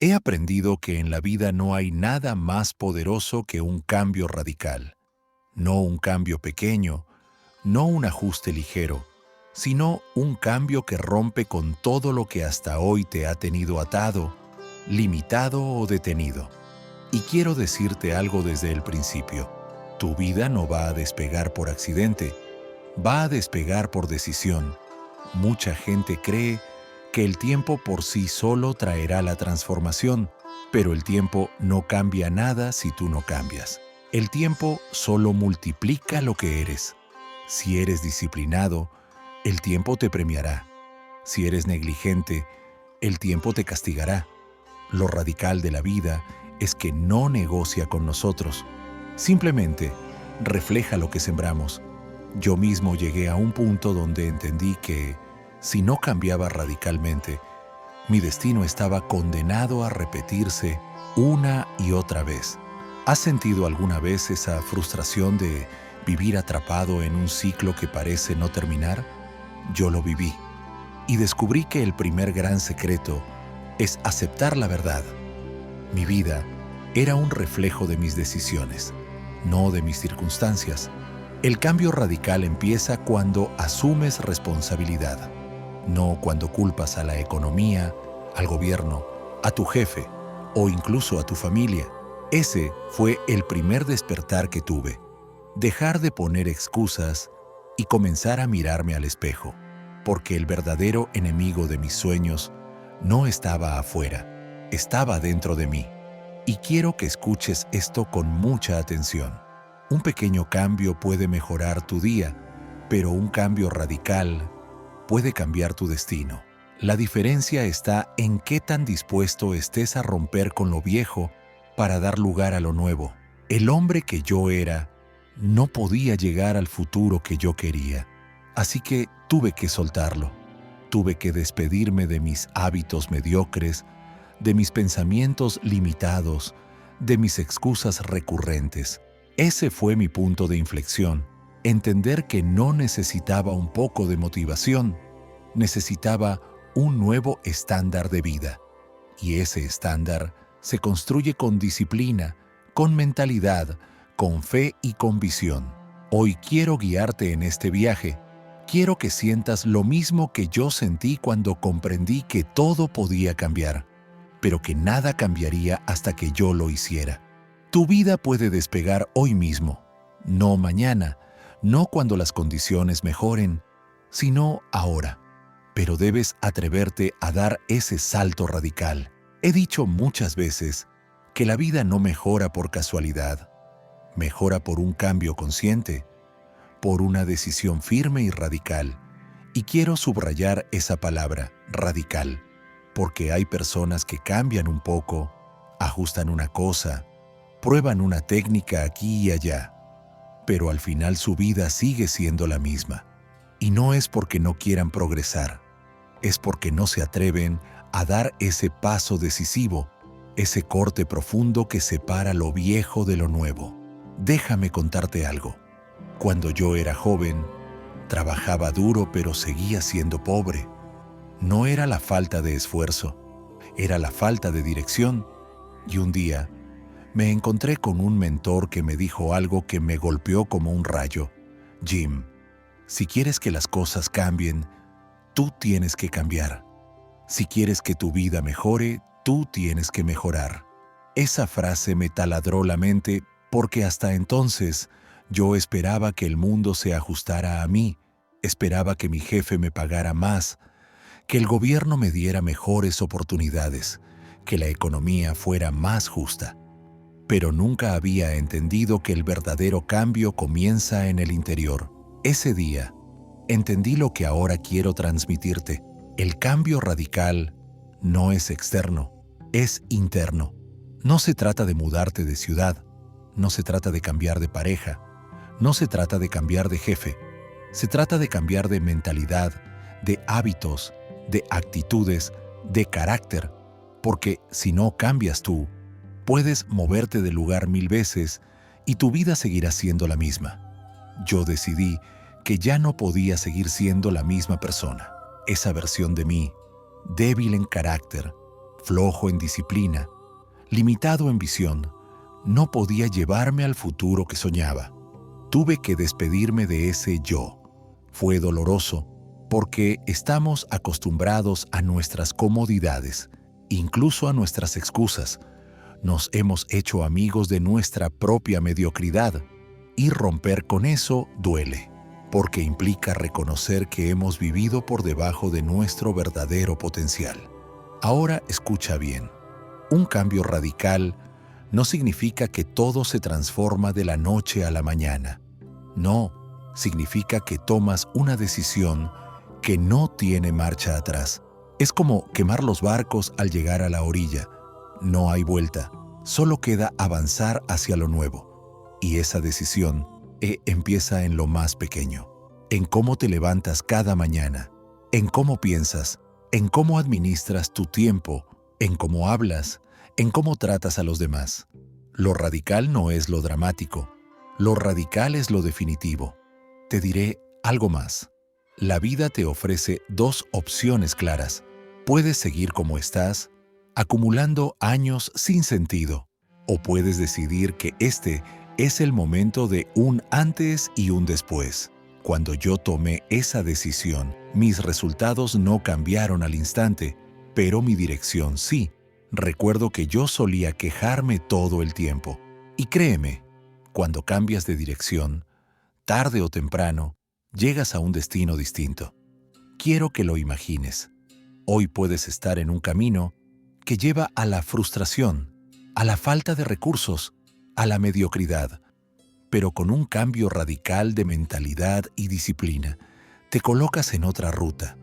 He aprendido que en la vida no hay nada más poderoso que un cambio radical. No un cambio pequeño, no un ajuste ligero, sino un cambio que rompe con todo lo que hasta hoy te ha tenido atado, limitado o detenido. Y quiero decirte algo desde el principio. Tu vida no va a despegar por accidente, va a despegar por decisión. Mucha gente cree que el tiempo por sí solo traerá la transformación, pero el tiempo no cambia nada si tú no cambias. El tiempo solo multiplica lo que eres. Si eres disciplinado, el tiempo te premiará. Si eres negligente, el tiempo te castigará. Lo radical de la vida es que no negocia con nosotros. Simplemente refleja lo que sembramos. Yo mismo llegué a un punto donde entendí que, si no cambiaba radicalmente, mi destino estaba condenado a repetirse una y otra vez. ¿Has sentido alguna vez esa frustración de vivir atrapado en un ciclo que parece no terminar? Yo lo viví y descubrí que el primer gran secreto es aceptar la verdad. Mi vida era un reflejo de mis decisiones, no de mis circunstancias. El cambio radical empieza cuando asumes responsabilidad, no cuando culpas a la economía, al gobierno, a tu jefe o incluso a tu familia. Ese fue el primer despertar que tuve. Dejar de poner excusas y comenzar a mirarme al espejo, porque el verdadero enemigo de mis sueños no estaba afuera, estaba dentro de mí. Y quiero que escuches esto con mucha atención. Un pequeño cambio puede mejorar tu día, pero un cambio radical puede cambiar tu destino. La diferencia está en qué tan dispuesto estés a romper con lo viejo para dar lugar a lo nuevo. El hombre que yo era no podía llegar al futuro que yo quería, así que tuve que soltarlo. Tuve que despedirme de mis hábitos mediocres, de mis pensamientos limitados, de mis excusas recurrentes. Ese fue mi punto de inflexión. Entender que no necesitaba un poco de motivación, necesitaba un nuevo estándar de vida. Y ese estándar se construye con disciplina, con mentalidad, con fe y con visión. Hoy quiero guiarte en este viaje. Quiero que sientas lo mismo que yo sentí cuando comprendí que todo podía cambiar, pero que nada cambiaría hasta que yo lo hiciera. Tu vida puede despegar hoy mismo, no mañana, no cuando las condiciones mejoren, sino ahora. Pero debes atreverte a dar ese salto radical. He dicho muchas veces que la vida no mejora por casualidad, mejora por un cambio consciente, por una decisión firme y radical. Y quiero subrayar esa palabra, radical, porque hay personas que cambian un poco, ajustan una cosa, prueban una técnica aquí y allá, pero al final su vida sigue siendo la misma. Y no es porque no quieran progresar, es porque no se atreven a dar ese paso decisivo, ese corte profundo que separa lo viejo de lo nuevo. Déjame contarte algo. Cuando yo era joven, trabajaba duro pero seguía siendo pobre. No era la falta de esfuerzo, era la falta de dirección. Y un día me encontré con un mentor que me dijo algo que me golpeó como un rayo. Jim, si quieres que las cosas cambien, tú tienes que cambiar. Si quieres que tu vida mejore, tú tienes que mejorar. Esa frase me taladró la mente porque hasta entonces yo esperaba que el mundo se ajustara a mí, esperaba que mi jefe me pagara más, que el gobierno me diera mejores oportunidades, que la economía fuera más justa. Pero nunca había entendido que el verdadero cambio comienza en el interior. Ese día, entendí lo que ahora quiero transmitirte. El cambio radical no es externo, es interno. No se trata de mudarte de ciudad, no se trata de cambiar de pareja, no se trata de cambiar de jefe. Se trata de cambiar de mentalidad, de hábitos, de actitudes, de carácter, porque si no cambias tú, puedes moverte del lugar 1000 veces y tu vida seguirá siendo la misma. Yo decidí que ya no podía seguir siendo la misma persona. Esa versión de mí, débil en carácter, flojo en disciplina, limitado en visión, no podía llevarme al futuro que soñaba. Tuve que despedirme de ese yo. Fue doloroso porque estamos acostumbrados a nuestras comodidades, incluso a nuestras excusas. Nos hemos hecho amigos de nuestra propia mediocridad y romper con eso duele, porque implica reconocer que hemos vivido por debajo de nuestro verdadero potencial. Ahora escucha bien. Un cambio radical no significa que todo se transforma de la noche a la mañana. No, significa que tomas una decisión que no tiene marcha atrás. Es como quemar los barcos al llegar a la orilla. No hay vuelta, solo queda avanzar hacia lo nuevo. Y esa decisión empieza en lo más pequeño, en cómo te levantas cada mañana, en cómo piensas, en cómo administras tu tiempo, en cómo hablas, en cómo tratas a los demás. Lo radical no es lo dramático, lo radical es lo definitivo. Te diré algo más. La vida te ofrece dos opciones claras. Puedes seguir como estás, acumulando años sin sentido, o puedes decidir que este es el momento de un antes y un después. Cuando yo tomé esa decisión, mis resultados no cambiaron al instante, pero mi dirección sí. Recuerdo que yo solía quejarme todo el tiempo. Y créeme, cuando cambias de dirección, tarde o temprano, llegas a un destino distinto. Quiero que lo imagines. Hoy puedes estar en un camino que lleva a la frustración, a la falta de recursos, a la mediocridad, pero con un cambio radical de mentalidad y disciplina, te colocas en otra ruta,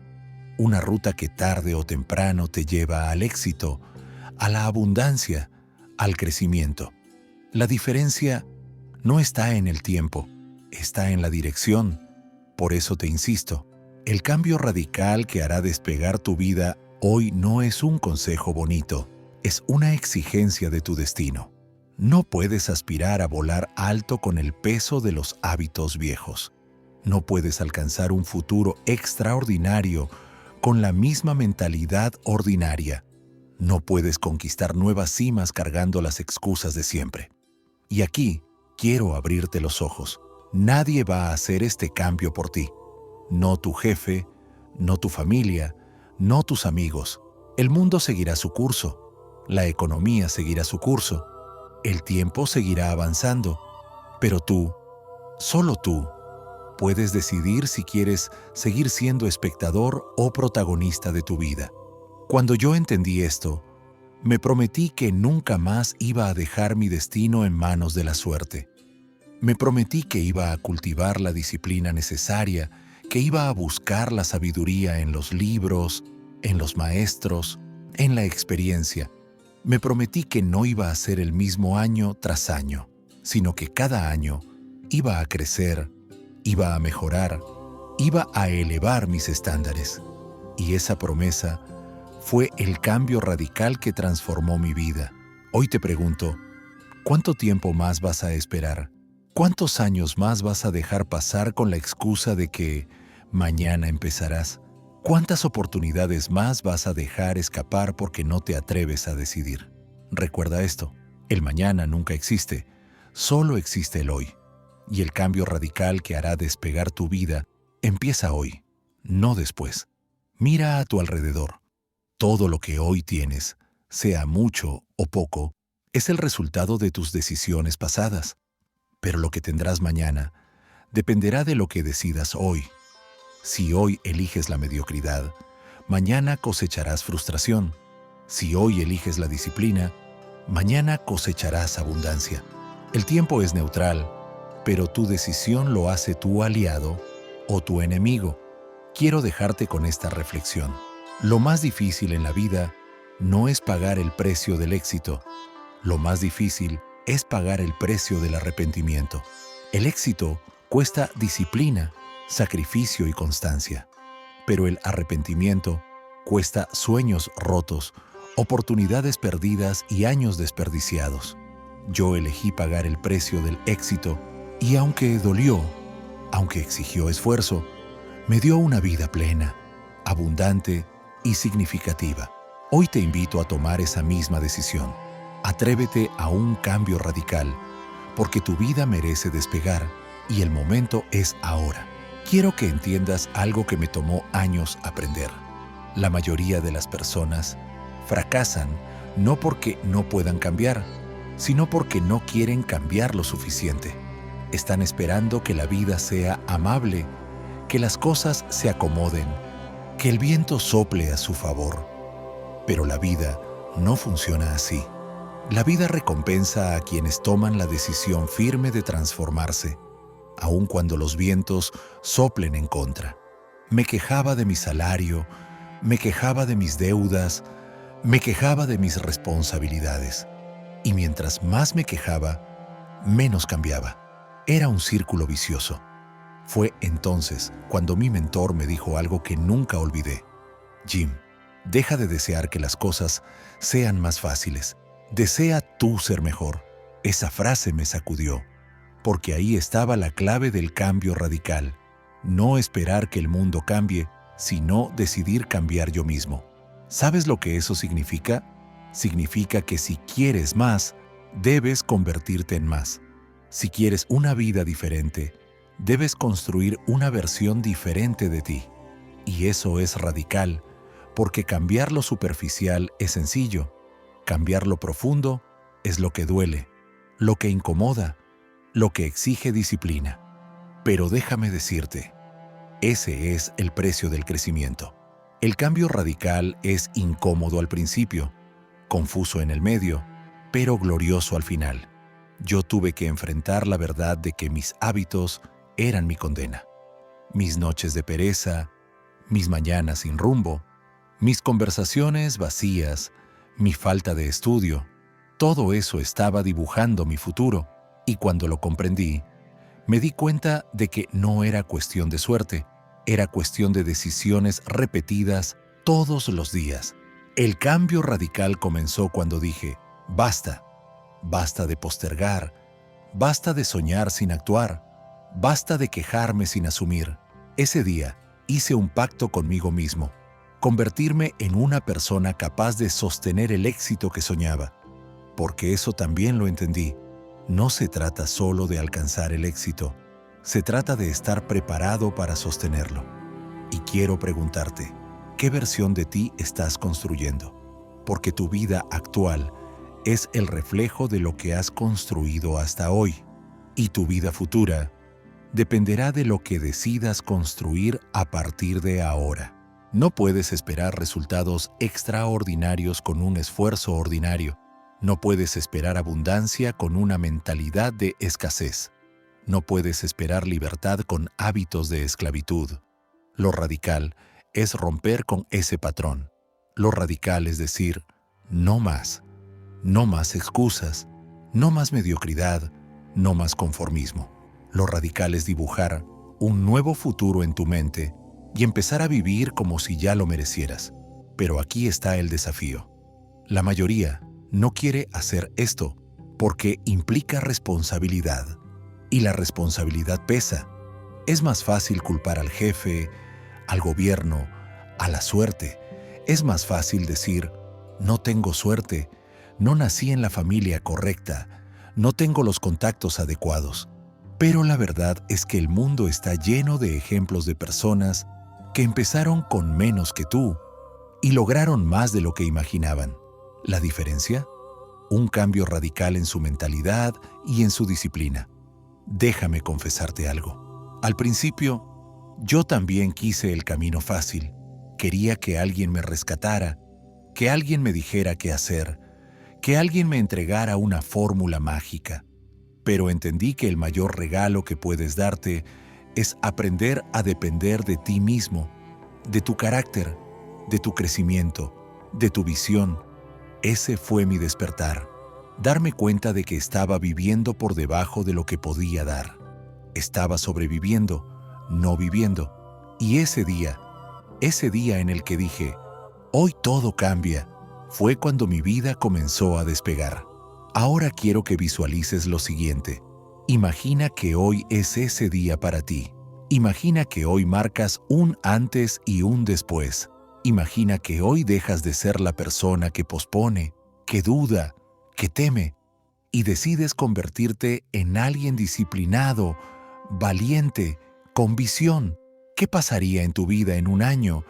una ruta que tarde o temprano te lleva al éxito, a la abundancia, al crecimiento. La diferencia no está en el tiempo, está en la dirección. Por eso te insisto, el cambio radical que hará despegar tu vida hoy no es un consejo bonito, es una exigencia de tu destino. No puedes aspirar a volar alto con el peso de los hábitos viejos. No puedes alcanzar un futuro extraordinario con la misma mentalidad ordinaria. No puedes conquistar nuevas cimas cargando las excusas de siempre. Y aquí quiero abrirte los ojos. Nadie va a hacer este cambio por ti. No tu jefe, no tu familia, no tus amigos. El mundo seguirá su curso. La economía seguirá su curso. El tiempo seguirá avanzando. Pero tú, solo tú, puedes decidir si quieres seguir siendo espectador o protagonista de tu vida. Cuando yo entendí esto, me prometí que nunca más iba a dejar mi destino en manos de la suerte. Me prometí que iba a cultivar la disciplina necesaria, que iba a buscar la sabiduría en los libros, en los maestros, en la experiencia. Me prometí que no iba a ser el mismo año tras año, sino que cada año iba a crecer, iba a mejorar, iba a elevar mis estándares. Y esa promesa fue el cambio radical que transformó mi vida. Hoy te pregunto, ¿cuánto tiempo más vas a esperar? ¿Cuántos años más vas a dejar pasar con la excusa de que mañana empezarás? ¿Cuántas oportunidades más vas a dejar escapar porque no te atreves a decidir? Recuerda esto, el mañana nunca existe, solo existe el hoy. Y el cambio radical que hará despegar tu vida empieza hoy, no después. Mira a tu alrededor. Todo lo que hoy tienes, sea mucho o poco, es el resultado de tus decisiones pasadas. Pero lo que tendrás mañana dependerá de lo que decidas hoy. Si hoy eliges la mediocridad, mañana cosecharás frustración. Si hoy eliges la disciplina, mañana cosecharás abundancia. El tiempo es neutral, pero tu decisión lo hace tu aliado o tu enemigo. Quiero dejarte con esta reflexión. Lo más difícil en la vida no es pagar el precio del éxito. Lo más difícil es pagar el precio del arrepentimiento. El éxito cuesta disciplina, sacrificio y constancia. Pero el arrepentimiento cuesta sueños rotos, oportunidades perdidas y años desperdiciados. Yo elegí pagar el precio del éxito y aunque dolió, aunque exigió esfuerzo, me dio una vida plena, abundante y significativa. Hoy te invito a tomar esa misma decisión. Atrévete a un cambio radical, porque tu vida merece despegar y el momento es ahora. Quiero que entiendas algo que me tomó años aprender. La mayoría de las personas fracasan no porque no puedan cambiar, sino porque no quieren cambiar lo suficiente. Están esperando que la vida sea amable, que las cosas se acomoden, que el viento sople a su favor. Pero la vida no funciona así. La vida recompensa a quienes toman la decisión firme de transformarse, aun cuando los vientos soplen en contra. Me quejaba de mi salario, me quejaba de mis deudas, me quejaba de mis responsabilidades. Y mientras más me quejaba, menos cambiaba. Era un círculo vicioso. Fue entonces cuando mi mentor me dijo algo que nunca olvidé. Jim, deja de desear que las cosas sean más fáciles. Desea tú ser mejor. Esa frase me sacudió, porque ahí estaba la clave del cambio radical. No esperar que el mundo cambie, sino decidir cambiar yo mismo. ¿Sabes lo que eso significa? Significa que si quieres más, debes convertirte en más. Si quieres una vida diferente, debes construir una versión diferente de ti. Y eso es radical, porque cambiar lo superficial es sencillo. Cambiar lo profundo es lo que duele, lo que incomoda, lo que exige disciplina. Pero déjame decirte, ese es el precio del crecimiento. El cambio radical es incómodo al principio, confuso en el medio, pero glorioso al final. Yo tuve que enfrentar la verdad de que mis hábitos eran mi condena. Mis noches de pereza, mis mañanas sin rumbo, mis conversaciones vacías, mi falta de estudio, todo eso estaba dibujando mi futuro, y cuando lo comprendí, me di cuenta de que no era cuestión de suerte, era cuestión de decisiones repetidas todos los días. El cambio radical comenzó cuando dije, basta, basta de postergar, basta de soñar sin actuar, basta de quejarme sin asumir. Ese día hice un pacto conmigo mismo. Convertirme en una persona capaz de sostener el éxito que soñaba. Porque eso también lo entendí. No se trata solo de alcanzar el éxito, se trata de estar preparado para sostenerlo. Y quiero preguntarte, ¿qué versión de ti estás construyendo? Porque tu vida actual es el reflejo de lo que has construido hasta hoy. Y tu vida futura dependerá de lo que decidas construir a partir de ahora. No puedes esperar resultados extraordinarios con un esfuerzo ordinario. No puedes esperar abundancia con una mentalidad de escasez. No puedes esperar libertad con hábitos de esclavitud. Lo radical es romper con ese patrón. Lo radical es decir, no más excusas, no más mediocridad, no más conformismo. Lo radical es dibujar un nuevo futuro en tu mente y empezar a vivir como si ya lo merecieras. Pero aquí está el desafío. La mayoría no quiere hacer esto porque implica responsabilidad. Y la responsabilidad pesa. Es más fácil culpar al jefe, al gobierno, a la suerte. Es más fácil decir, no tengo suerte, no nací en la familia correcta, no tengo los contactos adecuados. Pero la verdad es que el mundo está lleno de ejemplos de personas que empezaron con menos que tú y lograron más de lo que imaginaban. ¿La diferencia? Un cambio radical en su mentalidad y en su disciplina. Déjame confesarte algo. Al principio, yo también quise el camino fácil. Quería que alguien me rescatara, que alguien me dijera qué hacer, que alguien me entregara una fórmula mágica. Pero entendí que el mayor regalo que puedes darte es aprender a depender de ti mismo, de tu carácter, de tu crecimiento, de tu visión. Ese fue mi despertar. Darme cuenta de que estaba viviendo por debajo de lo que podía dar. Estaba sobreviviendo, no viviendo. Y ese día en el que dije, hoy todo cambia, fue cuando mi vida comenzó a despegar. Ahora quiero que visualices lo siguiente. Imagina que hoy es ese día para ti. Imagina que hoy marcas un antes y un después. Imagina que hoy dejas de ser la persona que pospone, que duda, que teme, y decides convertirte en alguien disciplinado, valiente, con visión. ¿Qué pasaría en tu vida en un año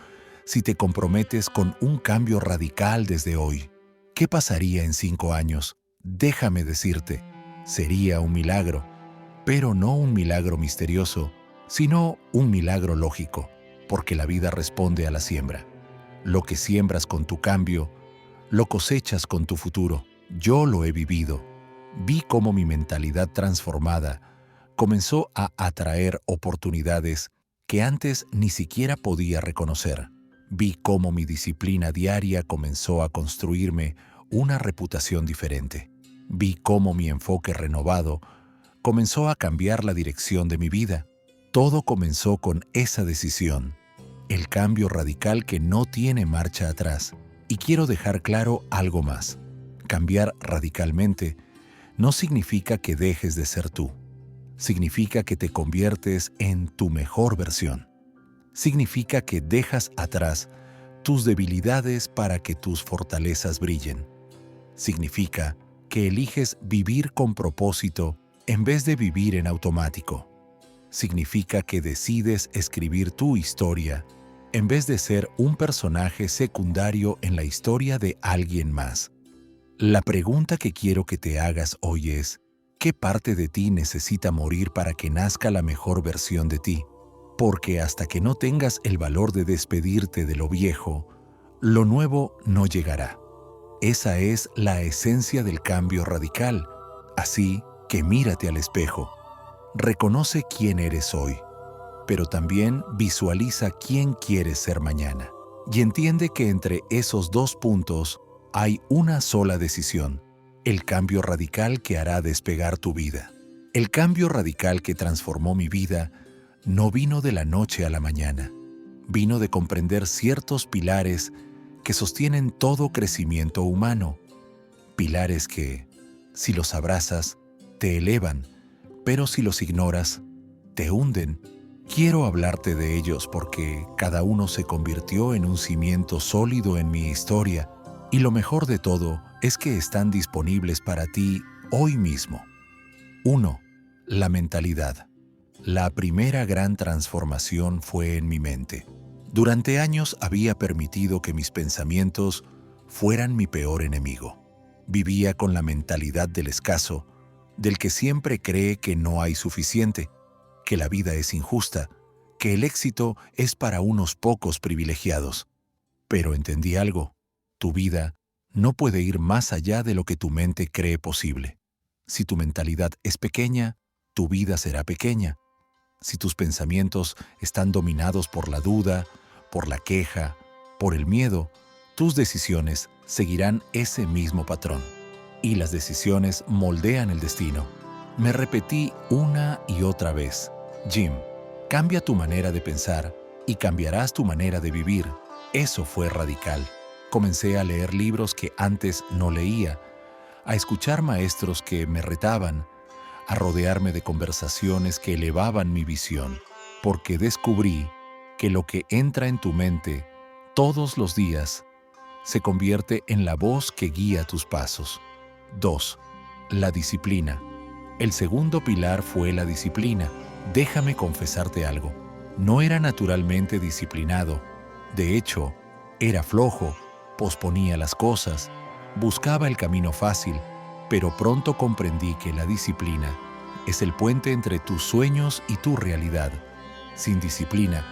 si te comprometes con un cambio radical desde hoy? ¿Qué pasaría en 5 años? Déjame decirte, sería un milagro, pero no un milagro misterioso, sino un milagro lógico, porque la vida responde a la siembra. Lo que siembras con tu cambio, lo cosechas con tu futuro. Yo lo he vivido. Vi cómo mi mentalidad transformada comenzó a atraer oportunidades que antes ni siquiera podía reconocer. Vi cómo mi disciplina diaria comenzó a construirme una reputación diferente. Vi cómo mi enfoque renovado comenzó a cambiar la dirección de mi vida. Todo comenzó con esa decisión, el cambio radical que no tiene marcha atrás. Y quiero dejar claro algo más. Cambiar radicalmente no significa que dejes de ser tú. Significa que te conviertes en tu mejor versión. Significa que dejas atrás tus debilidades para que tus fortalezas brillen. Significa que eliges vivir con propósito en vez de vivir en automático. Significa que decides escribir tu historia en vez de ser un personaje secundario en la historia de alguien más. La pregunta que quiero que te hagas hoy es, ¿qué parte de ti necesita morir para que nazca la mejor versión de ti? Porque hasta que no tengas el valor de despedirte de lo viejo, lo nuevo no llegará. Esa es la esencia del cambio radical. Así que mírate al espejo. Reconoce quién eres hoy, pero también visualiza quién quieres ser mañana. Y entiende que entre esos dos puntos hay una sola decisión, el cambio radical que hará despegar tu vida. El cambio radical que transformó mi vida no vino de la noche a la mañana. Vino de comprender ciertos pilares que sostienen todo crecimiento humano. Pilares que, si los abrazas, te elevan, pero si los ignoras, te hunden. Quiero hablarte de ellos porque cada uno se convirtió en un cimiento sólido en mi historia, y lo mejor de todo es que están disponibles para ti hoy mismo. 1. La mentalidad. La primera gran transformación fue en mi mente. Durante años había permitido que mis pensamientos fueran mi peor enemigo. Vivía con la mentalidad del escaso, del que siempre cree que no hay suficiente, que la vida es injusta, que el éxito es para unos pocos privilegiados. Pero entendí algo. Tu vida no puede ir más allá de lo que tu mente cree posible. Si tu mentalidad es pequeña, tu vida será pequeña. Si tus pensamientos están dominados por la duda, por la queja, por el miedo, tus decisiones seguirán ese mismo patrón. Y las decisiones moldean el destino. Me repetí una y otra vez: Jim, cambia tu manera de pensar y cambiarás tu manera de vivir. Eso fue radical. Comencé a leer libros que antes no leía, a escuchar maestros que me retaban, a rodearme de conversaciones que elevaban mi visión, porque descubrí que lo que entra en tu mente todos los días se convierte en la voz que guía tus pasos. 2. La disciplina. El segundo pilar fue la disciplina. Déjame confesarte algo. No era naturalmente disciplinado. De hecho, era flojo, posponía las cosas, buscaba el camino fácil, pero pronto comprendí que la disciplina es el puente entre tus sueños y tu realidad. Sin disciplina,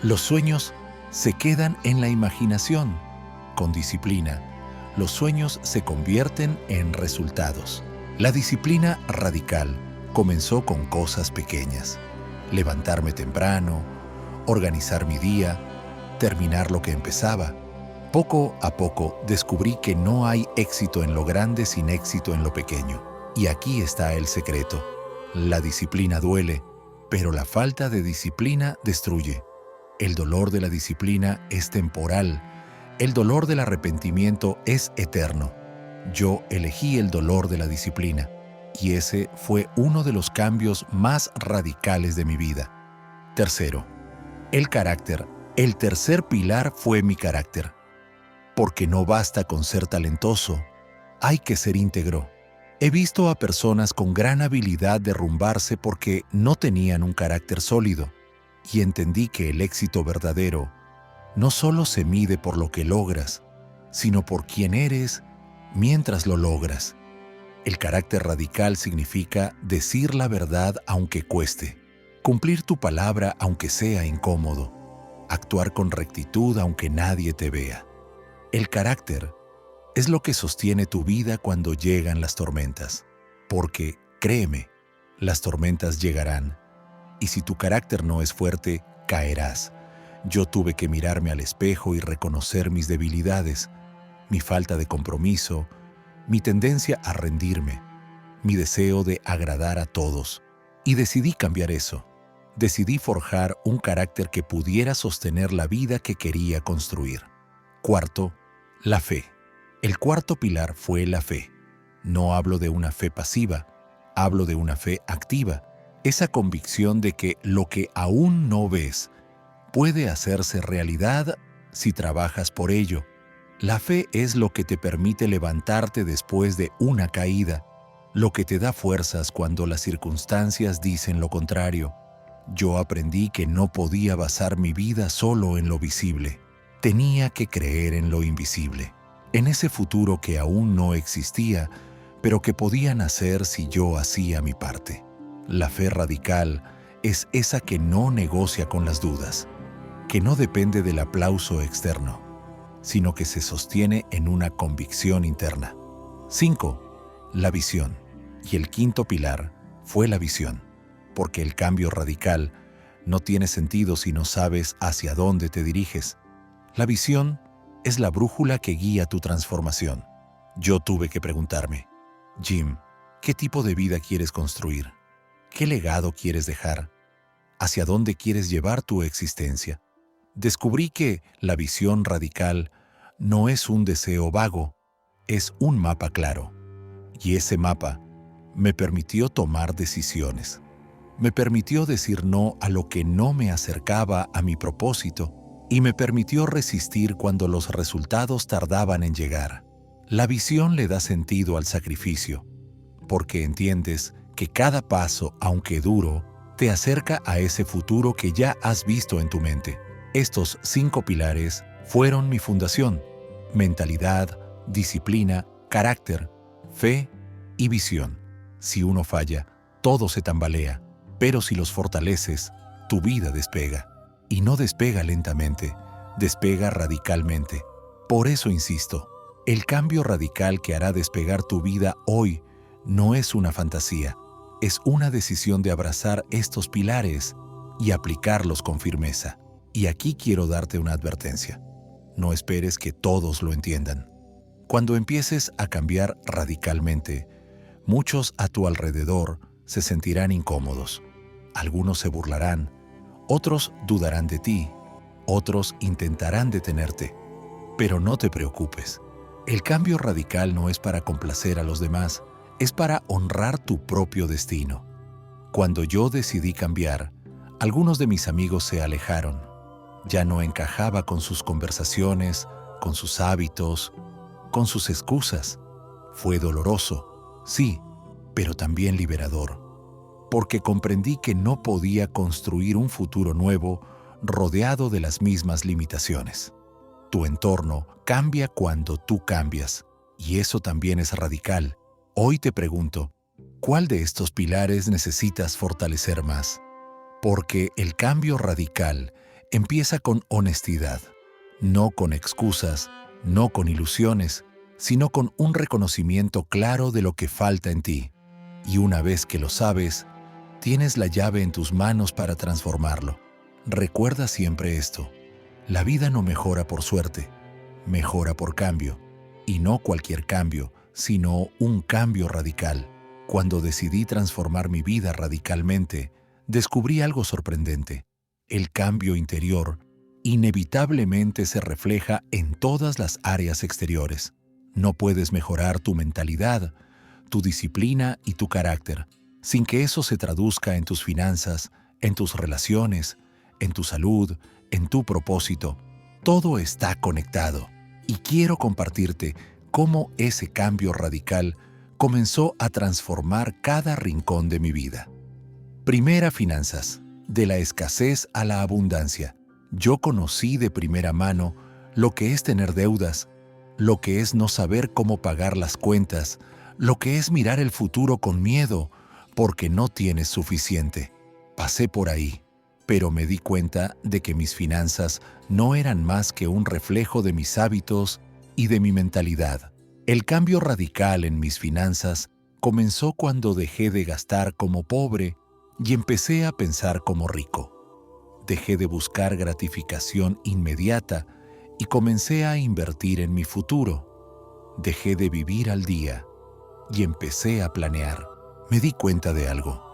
los sueños se quedan en la imaginación. Con disciplina, los sueños se convierten en resultados. La disciplina radical comenzó con cosas pequeñas: levantarme temprano, organizar mi día, terminar lo que empezaba. Poco a poco descubrí que no hay éxito en lo grande sin éxito en lo pequeño. Y aquí está el secreto. La disciplina duele, pero la falta de disciplina destruye. El dolor de la disciplina es temporal. El dolor del arrepentimiento es eterno. Yo elegí el dolor de la disciplina, y ese fue uno de los cambios más radicales de mi vida. 3. El carácter El tercer pilar fue mi carácter, porque no basta con ser talentoso, hay que ser íntegro. He visto a personas con gran habilidad derrumbarse porque no tenían un carácter sólido, y entendí que el éxito verdadero no solo se mide por lo que logras, sino por quién eres mientras lo logras. El carácter radical significa decir la verdad aunque cueste, cumplir tu palabra aunque sea incómodo, actuar con rectitud aunque nadie te vea. El carácter es lo que sostiene tu vida cuando llegan las tormentas, porque, créeme, las tormentas llegarán, y si tu carácter no es fuerte, caerás. Yo tuve que mirarme al espejo y reconocer mis debilidades, mi falta de compromiso, mi tendencia a rendirme, mi deseo de agradar a todos. Y decidí cambiar eso. Decidí forjar un carácter que pudiera sostener la vida que quería construir. Cuarto, la fe. El cuarto pilar fue la fe. No hablo de una fe pasiva, hablo de una fe activa. Esa convicción de que lo que aún no ves puede hacerse realidad si trabajas por ello. La fe es lo que te permite levantarte después de una caída, lo que te da fuerzas cuando las circunstancias dicen lo contrario. Yo aprendí que no podía basar mi vida solo en lo visible. Tenía que creer en lo invisible, en ese futuro que aún no existía, pero que podía nacer si yo hacía mi parte. La fe radical es esa que no negocia con las dudas, que no depende del aplauso externo, sino que se sostiene en una convicción interna. 5. La visión. Y el quinto pilar fue la visión, porque el cambio radical no tiene sentido si no sabes hacia dónde te diriges. La visión es la brújula que guía tu transformación. Yo tuve que preguntarme, Jim, ¿qué tipo de vida quieres construir? ¿Qué legado quieres dejar? ¿Hacia dónde quieres llevar tu existencia? Descubrí que la visión radical no es un deseo vago, es un mapa claro. Y ese mapa me permitió tomar decisiones. Me permitió decir no a lo que no me acercaba a mi propósito y me permitió resistir cuando los resultados tardaban en llegar. La visión le da sentido al sacrificio, porque entiendes que cada paso, aunque duro, te acerca a ese futuro que ya has visto en tu mente. Estos 5 pilares fueron mi fundación: mentalidad, disciplina, carácter, fe y visión. Si uno falla, todo se tambalea, pero si los fortaleces, tu vida despega. Y no despega lentamente, despega radicalmente. Por eso insisto, el cambio radical que hará despegar tu vida hoy no es una fantasía, es una decisión de abrazar estos pilares y aplicarlos con firmeza. Y aquí quiero darte una advertencia. No esperes que todos lo entiendan. Cuando empieces a cambiar radicalmente, muchos a tu alrededor se sentirán incómodos. Algunos se burlarán, otros dudarán de ti, otros intentarán detenerte. Pero no te preocupes. El cambio radical no es para complacer a los demás, es para honrar tu propio destino. Cuando yo decidí cambiar, algunos de mis amigos se alejaron. Ya no encajaba con sus conversaciones, con sus hábitos, con sus excusas. Fue doloroso, sí, pero también liberador, porque comprendí que no podía construir un futuro nuevo rodeado de las mismas limitaciones. Tu entorno cambia cuando tú cambias, y eso también es radical. Hoy te pregunto, ¿cuál de estos pilares necesitas fortalecer más? Porque el cambio radical empieza con honestidad, no con excusas, no con ilusiones, sino con un reconocimiento claro de lo que falta en ti. Y una vez que lo sabes, tienes la llave en tus manos para transformarlo. Recuerda siempre esto: la vida no mejora por suerte, mejora por cambio. Y no cualquier cambio, sino un cambio radical. Cuando decidí transformar mi vida radicalmente, descubrí algo sorprendente. El cambio interior inevitablemente se refleja en todas las áreas exteriores. No puedes mejorar tu mentalidad, tu disciplina y tu carácter sin que eso se traduzca en tus finanzas, en tus relaciones, en tu salud, en tu propósito. Todo está conectado. Y quiero compartirte cómo ese cambio radical comenzó a transformar cada rincón de mi vida. Primera, finanzas. De la escasez a la abundancia. Yo conocí de primera mano lo que es tener deudas, lo que es no saber cómo pagar las cuentas, lo que es mirar el futuro con miedo porque no tienes suficiente. Pasé por ahí, pero me di cuenta de que mis finanzas no eran más que un reflejo de mis hábitos y de mi mentalidad. El cambio radical en mis finanzas comenzó cuando dejé de gastar como pobre y empecé a pensar como rico. Dejé de buscar gratificación inmediata y comencé a invertir en mi futuro. Dejé de vivir al día y empecé a planear. Me di cuenta de algo.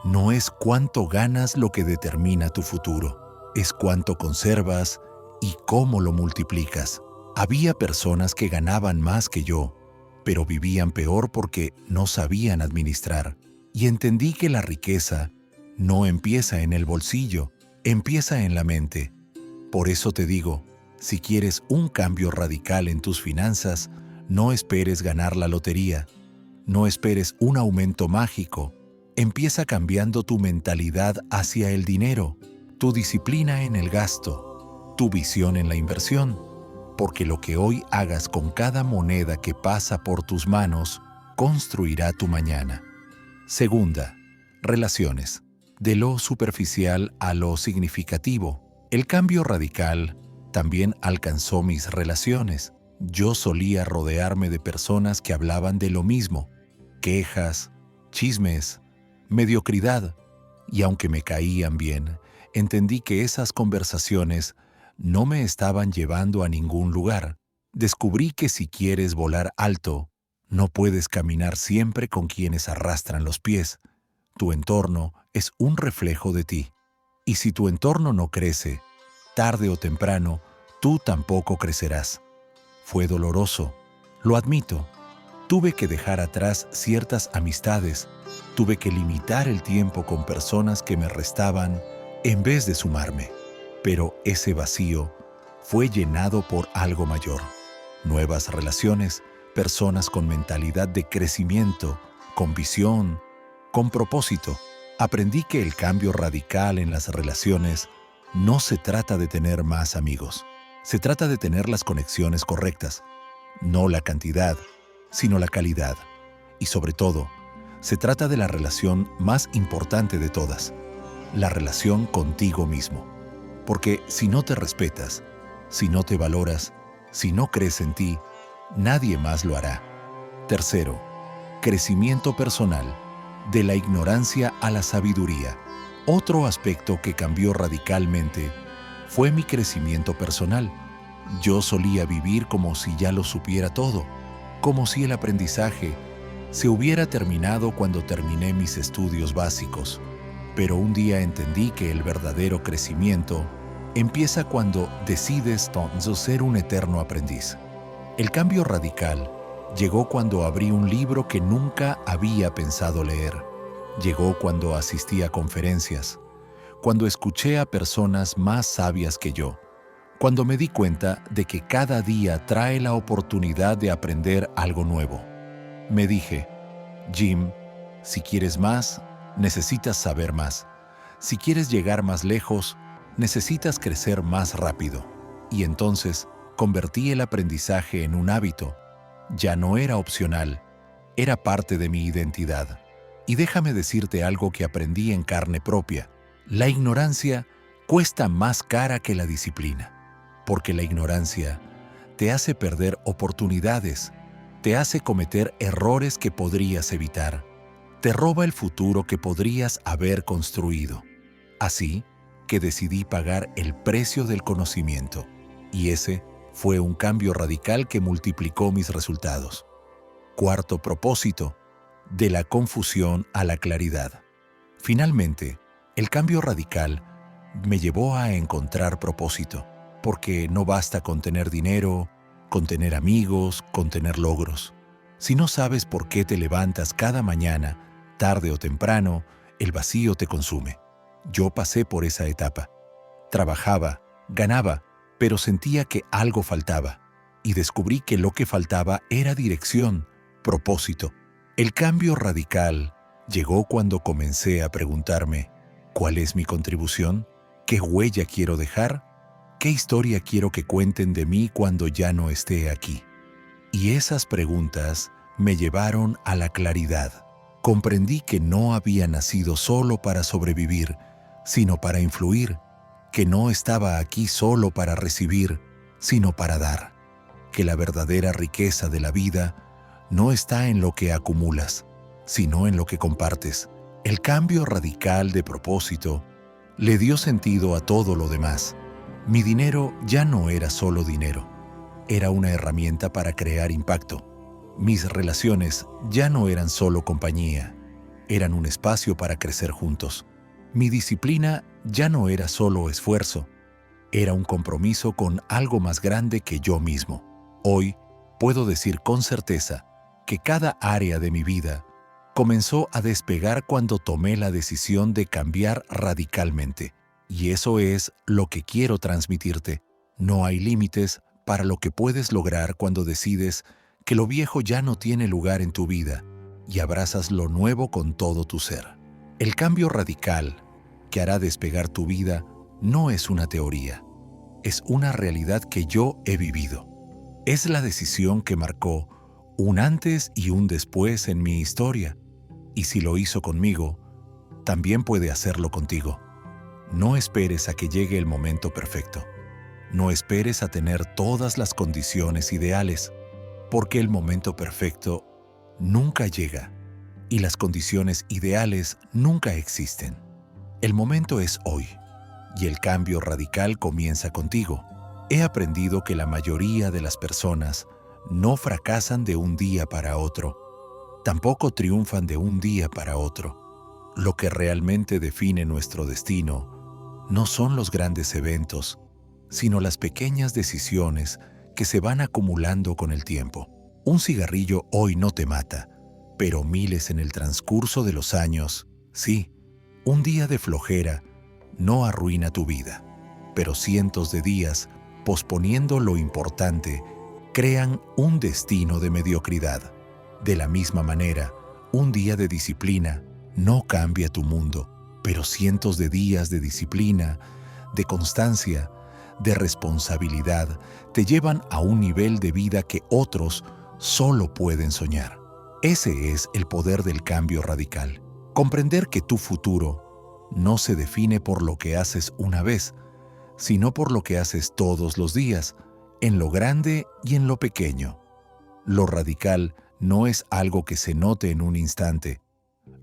No es cuánto ganas lo que determina tu futuro, es cuánto conservas y cómo lo multiplicas. Había personas que ganaban más que yo, pero vivían peor porque no sabían administrar. Y entendí que la riqueza no empieza en el bolsillo, empieza en la mente. Por eso te digo, si quieres un cambio radical en tus finanzas, no esperes ganar la lotería. No esperes un aumento mágico. Empieza cambiando tu mentalidad hacia el dinero, tu disciplina en el gasto, tu visión en la inversión, porque lo que hoy hagas con cada moneda que pasa por tus manos construirá tu mañana. Segunda, relaciones. De lo superficial a lo significativo. El cambio radical también alcanzó mis relaciones. Yo solía rodearme de personas que hablaban de lo mismo, quejas, chismes, mediocridad, y aunque me caían bien, entendí que esas conversaciones no me estaban llevando a ningún lugar. Descubrí que si quieres volar alto, no puedes caminar siempre con quienes arrastran los pies. Tu entorno es un reflejo de ti. Y si tu entorno no crece, tarde o temprano, tú tampoco crecerás. Fue doloroso, lo admito. Tuve que dejar atrás ciertas amistades, tuve que limitar el tiempo con personas que me restaban en vez de sumarme. Pero ese vacío fue llenado por algo mayor. Nuevas relaciones, personas con mentalidad de crecimiento, con visión, con propósito. Aprendí que el cambio radical en las relaciones no se trata de tener más amigos. Se trata de tener las conexiones correctas, no la cantidad, sino la calidad. Y sobre todo, se trata de la relación más importante de todas, la relación contigo mismo. Porque si no te respetas, si no te valoras, si no crees en ti, nadie más lo hará. Tercero, crecimiento personal, de la ignorancia a la sabiduría. Otro aspecto que cambió radicalmente fue mi crecimiento personal. Yo solía vivir como si ya lo supiera todo, como si el aprendizaje se hubiera terminado cuando terminé mis estudios básicos. Pero un día entendí que el verdadero crecimiento empieza cuando decides ser un eterno aprendiz. El cambio radical llegó cuando abrí un libro que nunca había pensado leer. Llegó cuando asistí a conferencias, cuando escuché a personas más sabias que yo, cuando me di cuenta de que cada día trae la oportunidad de aprender algo nuevo. Me dije, Jim, si quieres más, necesitas saber más. Si quieres llegar más lejos, necesitas crecer más rápido. Y entonces convertí el aprendizaje en un hábito. Ya no era opcional, era parte de mi identidad. Y déjame decirte algo que aprendí en carne propia. La ignorancia cuesta más cara que la disciplina, porque la ignorancia te hace perder oportunidades, te hace cometer errores que podrías evitar, te roba el futuro que podrías haber construido. Así que decidí pagar el precio del conocimiento, y ese fue un cambio radical que multiplicó mis resultados. Cuarto propósito, de la confusión a la claridad. Finalmente, el cambio radical me llevó a encontrar propósito, porque no basta con tener dinero, con tener amigos, con tener logros. Si no sabes por qué te levantas cada mañana, tarde o temprano, el vacío te consume. Yo pasé por esa etapa. Trabajaba, ganaba, pero sentía que algo faltaba. Y descubrí que lo que faltaba era dirección, propósito. El cambio radical llegó cuando comencé a preguntarme, ¿cuál es mi contribución? ¿Qué huella quiero dejar? ¿Qué historia quiero que cuenten de mí cuando ya no esté aquí? Y esas preguntas me llevaron a la claridad. Comprendí que no había nacido solo para sobrevivir, sino para influir, que no estaba aquí solo para recibir, sino para dar, que la verdadera riqueza de la vida no está en lo que acumulas, sino en lo que compartes. El cambio radical de propósito le dio sentido a todo lo demás. Mi dinero ya no era solo dinero, era una herramienta para crear impacto. Mis relaciones ya no eran solo compañía, eran un espacio para crecer juntos. Mi disciplina ya no era solo esfuerzo, era un compromiso con algo más grande que yo mismo. Hoy puedo decir con certeza que cada área de mi vida comenzó a despegar cuando tomé la decisión de cambiar radicalmente. Y eso es lo que quiero transmitirte. No hay límites para lo que puedes lograr cuando decides que lo viejo ya no tiene lugar en tu vida y abrazas lo nuevo con todo tu ser. El cambio radical que hará despegar tu vida no es una teoría, es una realidad que yo he vivido. Es la decisión que marcó un antes y un después en mi historia, y si lo hizo conmigo, también puede hacerlo contigo. No esperes a que llegue el momento perfecto. No esperes a tener todas las condiciones ideales, porque el momento perfecto nunca llega y las condiciones ideales nunca existen. El momento es hoy y el cambio radical comienza contigo. He aprendido que la mayoría de las personas no fracasan de un día para otro, tampoco triunfan de un día para otro. Lo que realmente define nuestro destino no son los grandes eventos, sino las pequeñas decisiones que se van acumulando con el tiempo. Un cigarrillo hoy no te mata, pero miles en el transcurso de los años, sí. Un día de flojera no arruina tu vida, pero cientos de días posponiendo lo importante crean un destino de mediocridad. De la misma manera, un día de disciplina no cambia tu mundo, pero cientos de días de disciplina, de constancia, de responsabilidad te llevan a un nivel de vida que otros solo pueden soñar. Ese es el poder del cambio radical. Comprender que tu futuro no se define por lo que haces una vez, sino por lo que haces todos los días, en lo grande y en lo pequeño. Lo radical no es algo que se note en un instante.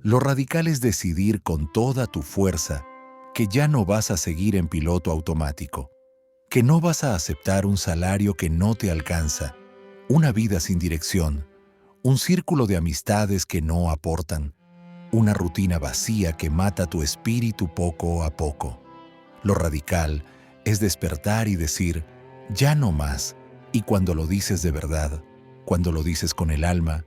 Lo radical es decidir con toda tu fuerza que ya no vas a seguir en piloto automático, que no vas a aceptar un salario que no te alcanza, una vida sin dirección, un círculo de amistades que no aportan, una rutina vacía que mata tu espíritu poco a poco. Lo radical es despertar y decir, ya no más, y cuando lo dices de verdad, cuando lo dices con el alma,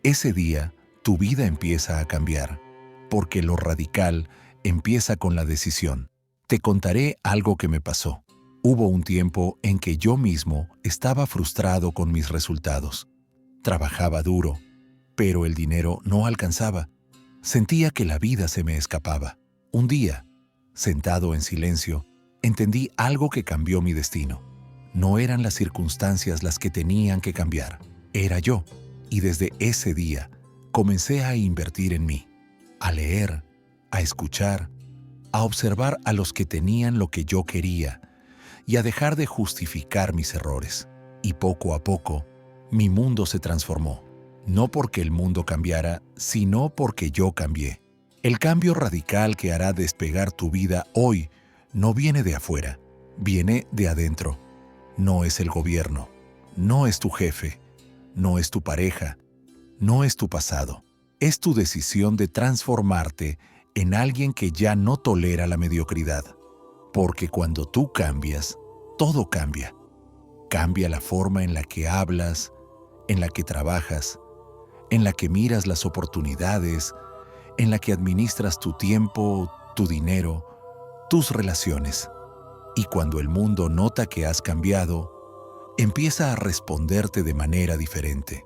ese día tu vida empieza a cambiar, porque lo radical empieza con la decisión. Te contaré algo que me pasó. Hubo un tiempo en que yo mismo estaba frustrado con mis resultados. Trabajaba duro, pero el dinero no alcanzaba. Sentía que la vida se me escapaba. Un día, sentado en silencio, entendí algo que cambió mi destino. No eran las circunstancias las que tenían que cambiar, era yo. Y desde ese día, comencé a invertir en mí, a leer, a escuchar, a observar a los que tenían lo que yo quería y a dejar de justificar mis errores. Y poco a poco, mi mundo se transformó. No porque el mundo cambiara, sino porque yo cambié. El cambio radical que hará despegar tu vida hoy no viene de afuera, viene de adentro. No es el gobierno, no es tu jefe, no es tu pareja, no es tu pasado. Es tu decisión de transformarte en alguien que ya no tolera la mediocridad. Porque cuando tú cambias, todo cambia. Cambia la forma en la que hablas, en la que trabajas, en la que miras las oportunidades, en la que administras tu tiempo, tu dinero, tus relaciones. Y cuando el mundo nota que has cambiado, empieza a responderte de manera diferente.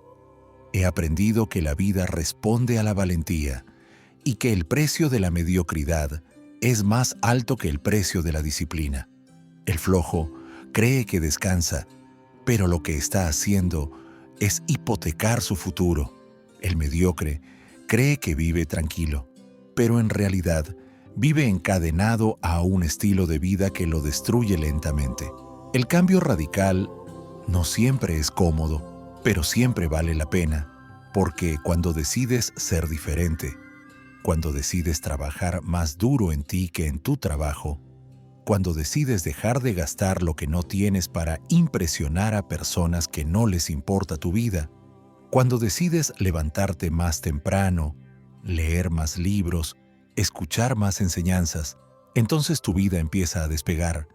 He aprendido que la vida responde a la valentía y que el precio de la mediocridad es más alto que el precio de la disciplina. El flojo cree que descansa, pero lo que está haciendo es hipotecar su futuro. El mediocre cree que vive tranquilo, pero en realidad vive encadenado a un estilo de vida que lo destruye lentamente. El cambio radical no siempre es cómodo, pero siempre vale la pena, porque cuando decides ser diferente, cuando decides trabajar más duro en ti que en tu trabajo, cuando decides dejar de gastar lo que no tienes para impresionar a personas que no les importa tu vida, cuando decides levantarte más temprano, leer más libros, escuchar más enseñanzas, entonces tu vida empieza a despegar.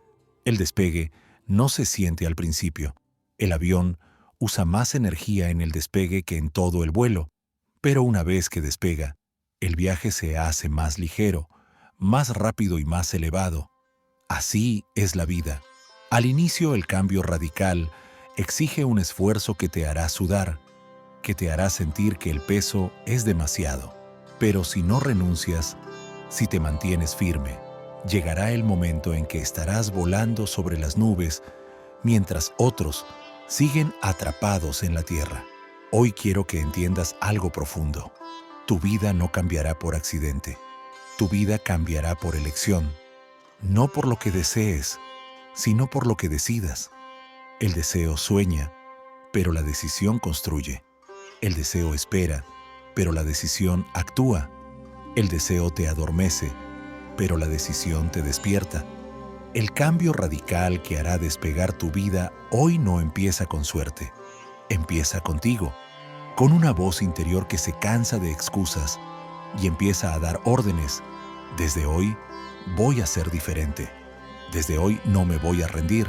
El despegue no se siente al principio. El avión usa más energía en el despegue que en todo el vuelo, pero una vez que despega, el viaje se hace más ligero, más rápido y más elevado. Así es la vida. Al inicio, el cambio radical exige un esfuerzo que te hará sudar, que te hará sentir que el peso es demasiado. Pero si no renuncias, si te mantienes firme, llegará el momento en que estarás volando sobre las nubes mientras otros siguen atrapados en la tierra. Hoy quiero que entiendas algo profundo. Tu vida no cambiará por accidente. Tu vida cambiará por elección. No por lo que desees, sino por lo que decidas. El deseo sueña, pero la decisión construye. El deseo espera, pero la decisión actúa. El deseo te adormece, pero la decisión te despierta. El cambio radical que hará despegar tu vida hoy no empieza con suerte. Empieza contigo, con una voz interior que se cansa de excusas y empieza a dar órdenes. Desde hoy, voy a ser diferente. Desde hoy no me voy a rendir.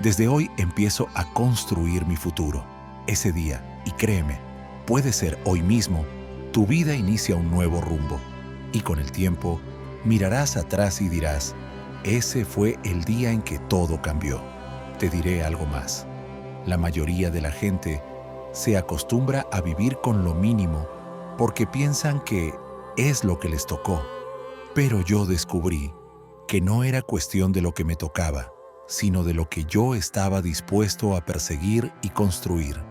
Desde hoy empiezo a construir mi futuro. Ese día, y créeme, puede ser hoy mismo, tu vida inicia un nuevo rumbo. Y con el tiempo, mirarás atrás y dirás, ese fue el día en que todo cambió. Te diré algo más. La mayoría de la gente se acostumbra a vivir con lo mínimo porque piensan que es lo que les tocó. Pero yo descubrí que no era cuestión de lo que me tocaba, sino de lo que yo estaba dispuesto a perseguir y construir.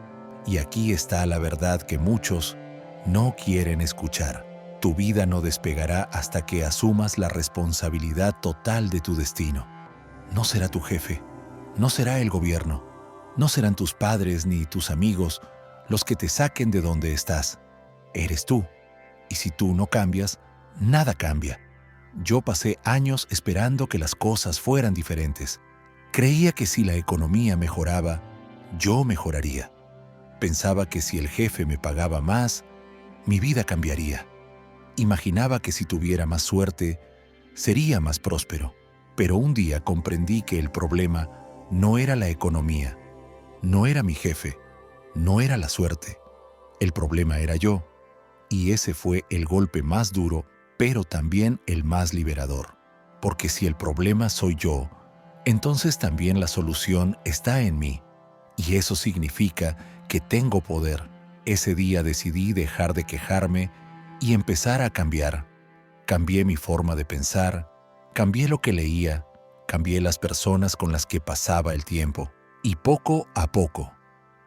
Y aquí está la verdad que muchos no quieren escuchar. Tu vida no despegará hasta que asumas la responsabilidad total de tu destino. No será tu jefe, no será el gobierno, no serán tus padres ni tus amigos los que te saquen de donde estás. Eres tú. Y si tú no cambias, nada cambia. Yo pasé años esperando que las cosas fueran diferentes. Creía que si la economía mejoraba, yo mejoraría. Pensaba que si el jefe me pagaba más, mi vida cambiaría. Imaginaba que si tuviera más suerte, sería más próspero. Pero un día comprendí que el problema no era la economía, no era mi jefe, no era la suerte. El problema era yo. Y ese fue el golpe más duro, pero también el más liberador. Porque si el problema soy yo, entonces también la solución está en mí. Y eso significa que tengo poder. Ese día decidí dejar de quejarme y empezar a cambiar. Cambié mi forma de pensar, cambié lo que leía, cambié las personas con las que pasaba el tiempo. Y poco a poco,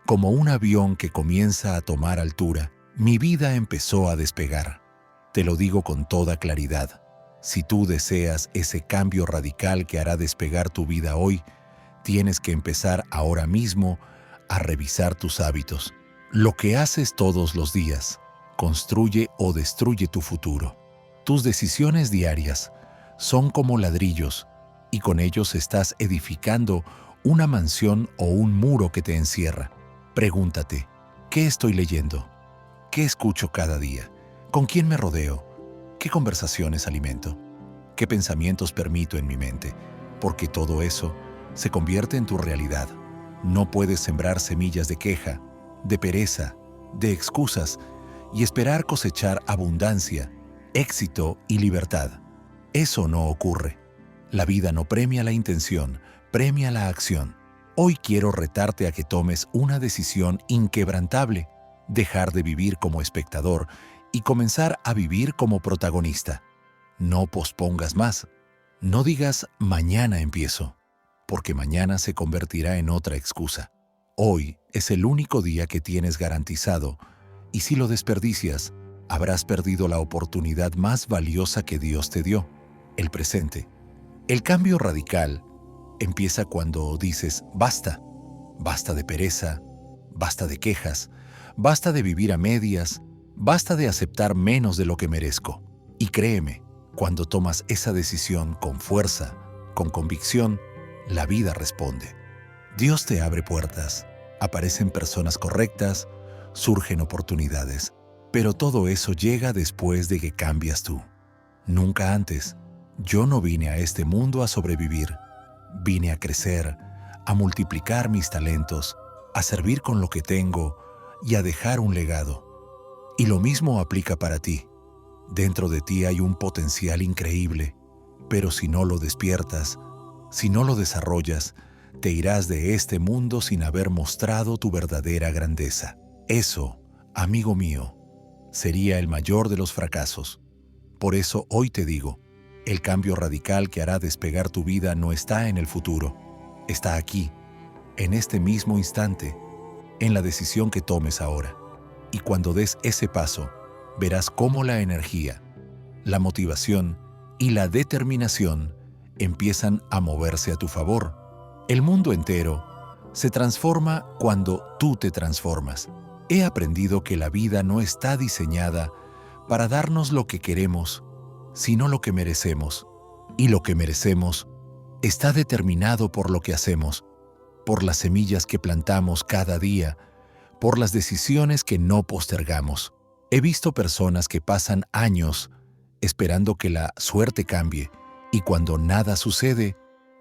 como un avión que comienza a tomar altura, mi vida empezó a despegar. Te lo digo con toda claridad. Si tú deseas ese cambio radical que hará despegar tu vida hoy, tienes que empezar ahora mismo a revisar tus hábitos. Lo que haces todos los días construye o destruye tu futuro. Tus decisiones diarias son como ladrillos y con ellos estás edificando una mansión o un muro que te encierra. Pregúntate, ¿qué estoy leyendo? ¿Qué escucho cada día? ¿Con quién me rodeo? ¿Qué conversaciones alimento? ¿Qué pensamientos permito en mi mente? Porque todo eso se convierte en tu realidad. No puedes sembrar semillas de queja, de pereza, de excusas y esperar cosechar abundancia, éxito y libertad. Eso no ocurre. La vida no premia la intención, premia la acción. Hoy quiero retarte a que tomes una decisión inquebrantable, dejar de vivir como espectador y comenzar a vivir como protagonista. No pospongas más. No digas mañana empiezo, porque mañana se convertirá en otra excusa. Hoy es el único día que tienes garantizado, y si lo desperdicias, habrás perdido la oportunidad más valiosa que Dios te dio, el presente. El cambio radical empieza cuando dices basta. Basta de pereza, basta de quejas, basta de vivir a medias, basta de aceptar menos de lo que merezco. Y créeme, cuando tomas esa decisión con fuerza, con convicción, la vida responde. Dios te abre puertas, aparecen personas correctas, surgen oportunidades, pero todo eso llega después de que cambias tú. Nunca antes. Yo no vine a este mundo a sobrevivir. Vine a crecer, a multiplicar mis talentos, a servir con lo que tengo y a dejar un legado. Y lo mismo aplica para ti. Dentro de ti hay un potencial increíble, pero si no lo despiertas, si no lo desarrollas, te irás de este mundo sin haber mostrado tu verdadera grandeza. Eso, amigo mío, sería el mayor de los fracasos. Por eso hoy te digo, el cambio radical que hará despegar tu vida no está en el futuro, está aquí, en este mismo instante, en la decisión que tomes ahora. Y cuando des ese paso, verás cómo la energía, la motivación y la determinación empiezan a moverse a tu favor. El mundo entero se transforma cuando tú te transformas. He aprendido que la vida no está diseñada para darnos lo que queremos, sino lo que merecemos. Y lo que merecemos está determinado por lo que hacemos, por las semillas que plantamos cada día, por las decisiones que no postergamos. He visto personas que pasan años esperando que la suerte cambie y cuando nada sucede,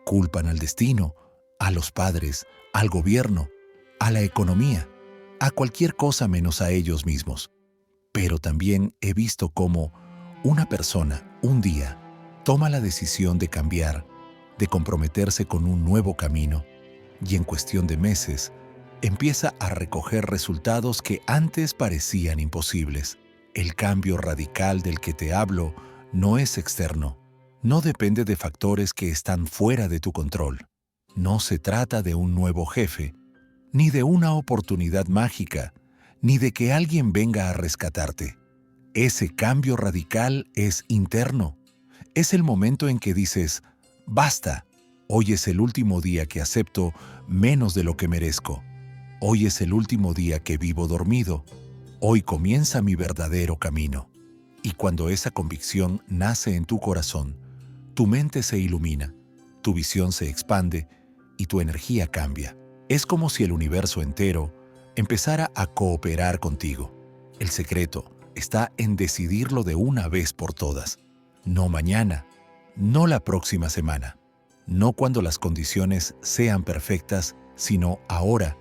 culpan al destino, a los padres, al gobierno, a la economía, a cualquier cosa menos a ellos mismos. Pero también he visto cómo una persona, un día, toma la decisión de cambiar, de comprometerse con un nuevo camino, y en cuestión de meses, empieza a recoger resultados que antes parecían imposibles. El cambio radical del que te hablo no es externo, no depende de factores que están fuera de tu control. No se trata de un nuevo jefe, ni de una oportunidad mágica, ni de que alguien venga a rescatarte. Ese cambio radical es interno. Es el momento en que dices, basta, hoy es el último día que acepto menos de lo que merezco. Hoy es el último día que vivo dormido. Hoy comienza mi verdadero camino. Y cuando esa convicción nace en tu corazón, tu mente se ilumina, tu visión se expande y tu energía cambia. Es como si el universo entero empezara a cooperar contigo. El secreto está en decidirlo de una vez por todas. No mañana, no la próxima semana, no cuando las condiciones sean perfectas, sino ahora,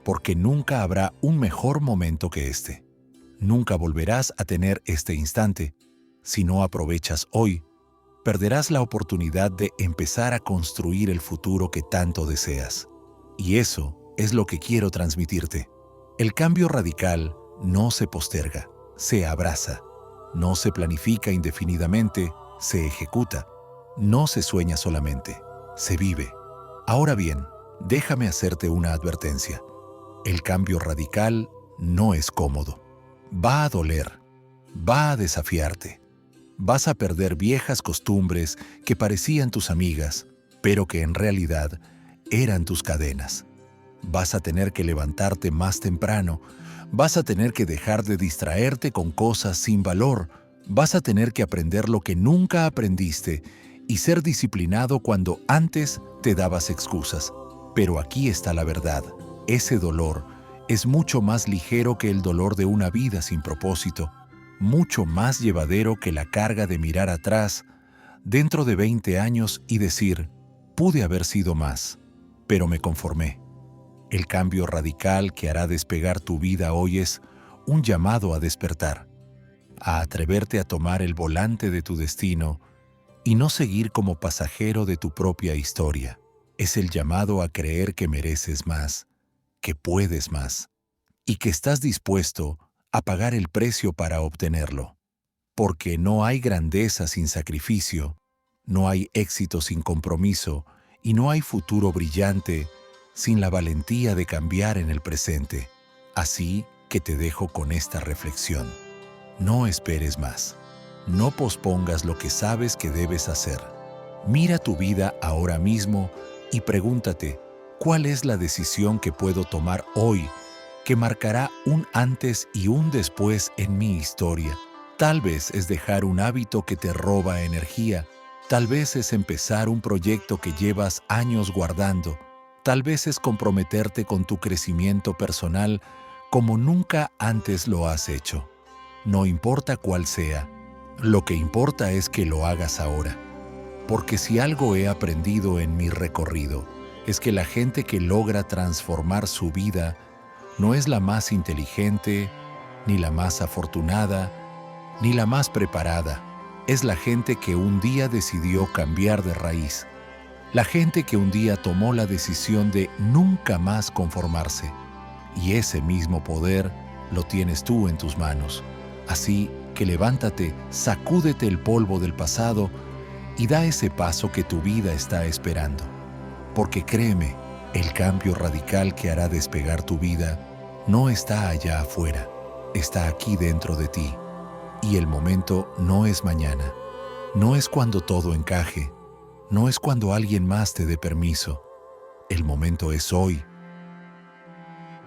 porque nunca habrá un mejor momento que este. Nunca volverás a tener este instante. Si no aprovechas hoy, perderás la oportunidad de empezar a construir el futuro que tanto deseas. Y eso es lo que quiero transmitirte. El cambio radical no se posterga, se abraza. No se planifica indefinidamente, se ejecuta. No se sueña solamente, se vive. Ahora bien, déjame hacerte una advertencia. El cambio radical no es cómodo. Va a doler, va a desafiarte. Vas a perder viejas costumbres que parecían tus amigas, pero que en realidad eran tus cadenas. Vas a tener que levantarte más temprano, vas a tener que dejar de distraerte con cosas sin valor, vas a tener que aprender lo que nunca aprendiste y ser disciplinado cuando antes te dabas excusas. Pero aquí está la verdad, ese dolor es mucho más ligero que el dolor de una vida sin propósito, mucho más llevadero que la carga de mirar atrás dentro de 20 años y decir, pude haber sido más, pero me conformé. El cambio radical que hará despegar tu vida hoy es un llamado a despertar, a atreverte a tomar el volante de tu destino y no seguir como pasajero de tu propia historia. Es el llamado a creer que mereces más, que puedes más, y que estás dispuesto a pagar el precio para obtenerlo. Porque no hay grandeza sin sacrificio, no hay éxito sin compromiso, y no hay futuro brillante sin la valentía de cambiar en el presente. Así que te dejo con esta reflexión. No esperes más. No pospongas lo que sabes que debes hacer. Mira tu vida ahora mismo y pregúntate, ¿cuál es la decisión que puedo tomar hoy que marcará un antes y un después en mi historia? Tal vez es dejar un hábito que te roba energía. Tal vez es empezar un proyecto que llevas años guardando. Tal vez es comprometerte con tu crecimiento personal como nunca antes lo has hecho. No importa cuál sea, lo que importa es que lo hagas ahora. Porque si algo he aprendido en mi recorrido, es que la gente que logra transformar su vida no es la más inteligente, ni la más afortunada, ni la más preparada. Es la gente que un día decidió cambiar de raíz. La gente que un día tomó la decisión de nunca más conformarse. Y ese mismo poder lo tienes tú en tus manos. Así que levántate, sacúdete el polvo del pasado y da ese paso que tu vida está esperando. Porque créeme, el cambio radical que hará despegar tu vida no está allá afuera, está aquí dentro de ti. Y el momento no es mañana, no es cuando todo encaje, no es cuando alguien más te dé permiso. El momento es hoy,